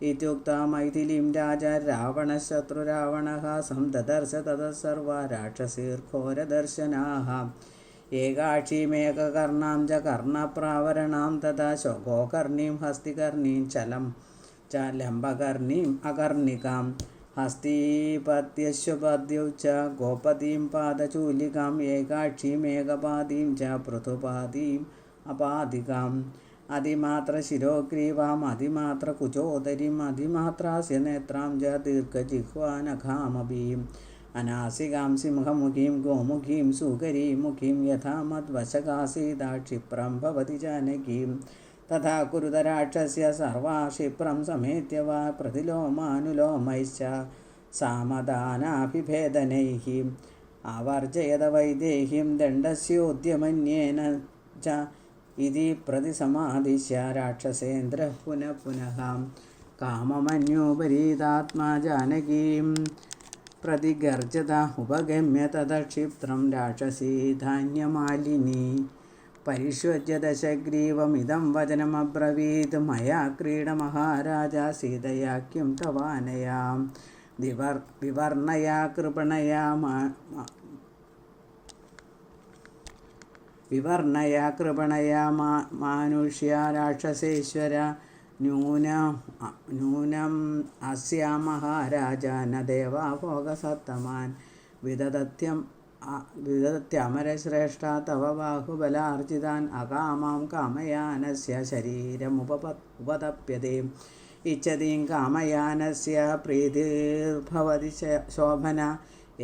इत्युक्ता मैथिलीं राजा रावणशत्रुरावणः संददर्श ततः सर्वा राक्षसीर्घोरदर्शनाः एकाक्षीमेककर्णां च कर्णप्रावरणां तथा गोकर्णीं हस्तिकर्णीं चलं च लम्बकर्णीम् अकर्णिकां हस्तीपत्यश्वपद्यौ च गोपतीं पादचूलिकाम् एकाक्षीमेकपादीं च पृथुपादीम् अपादिकाम् अधिमात्रशिरोग्रीवाम् अधिमात्रकुचोदरीम् अधिमात्रास्य नेत्रां च दीर्घजिह्वानखामपीम् अनासिकां सिंहमुखीं गोमुखीं सुकरीमुखीं यथा मद्वशकासीदा क्षिप्रं भवति जानकीं तथा कुरुतराक्षस्य सर्वा क्षिप्रं समेत्य वा प्रतिलोमानुलोमैश्च सामदानाभिभेदनैः आवर्जयद वैदेहीं दण्डस्योद्यमन्येन च इति प्रतिसमादिश्य राक्षसेन्द्रः पुनः पुनः काममन्योपरीतात्मा जानकीं प्रतिगर्जत उपगम्य तदक्षिप्रं राक्षसी धान्यमालिनी परिष्वज्य दशग्रीवमिदं वचनमब्रवीत् मया क्रीडमहाराजा सीतया किं तवानया विवर्णया कृपणया मानुष्या राक्षसेश्वर नूनम् अस्या महाराजा न देवा भोगसत्तमान् विददत्यमरश्रेष्ठा तव बाहुबलार्जितान् अकामां कामयानस्य शरीरमुपतप्यते इच्छतीं कामयानस्य प्रीतिर्भवति शोभना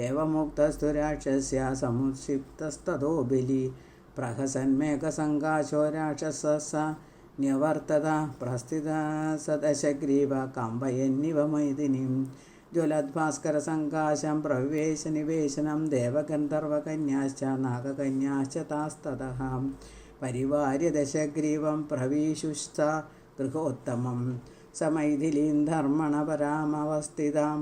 एवमुक्तस्तु राक्षस्य समुक्षिप्तस्ततो बलि प्रहसन्मेकसङ्काशो राक्षसः ന്യവർത്തത പ്രസ്ഥിത സദശഗ്രീവ കമ്പയന്നിവ മൈഥിനിം ജ്വലദ്ഭാസ്കരസങ്കാശം പ്രവേശനിവേശനം ദേവഗന്ധർവകന്യാശ്ച നാഗകന്യാശ്ച താസ്തതഃ പരിവാര്യ ദശഗ്രീവം പ്രവീശുശ്ച ഗൃഹോത്തമം സമൈഥിലീം ധർമ്മണപരാമവസ്ഥിതാം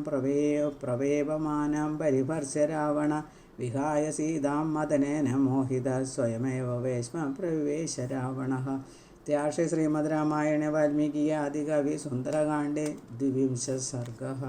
പ്രവേപമാനാം പരിഭർശ്യ രാവണ വിഹായ സീതാം മദനേന മോഹിത സ്വയമേവ വേശ്മ പ്രവിവേശ രാവണഃ. ഇത്യാർഷേ ശ്രീമദ് രാമായണേ വാൽമീകി ആദികവി സുന്ദരകാണ്ഡേ 12 സർഗഃ.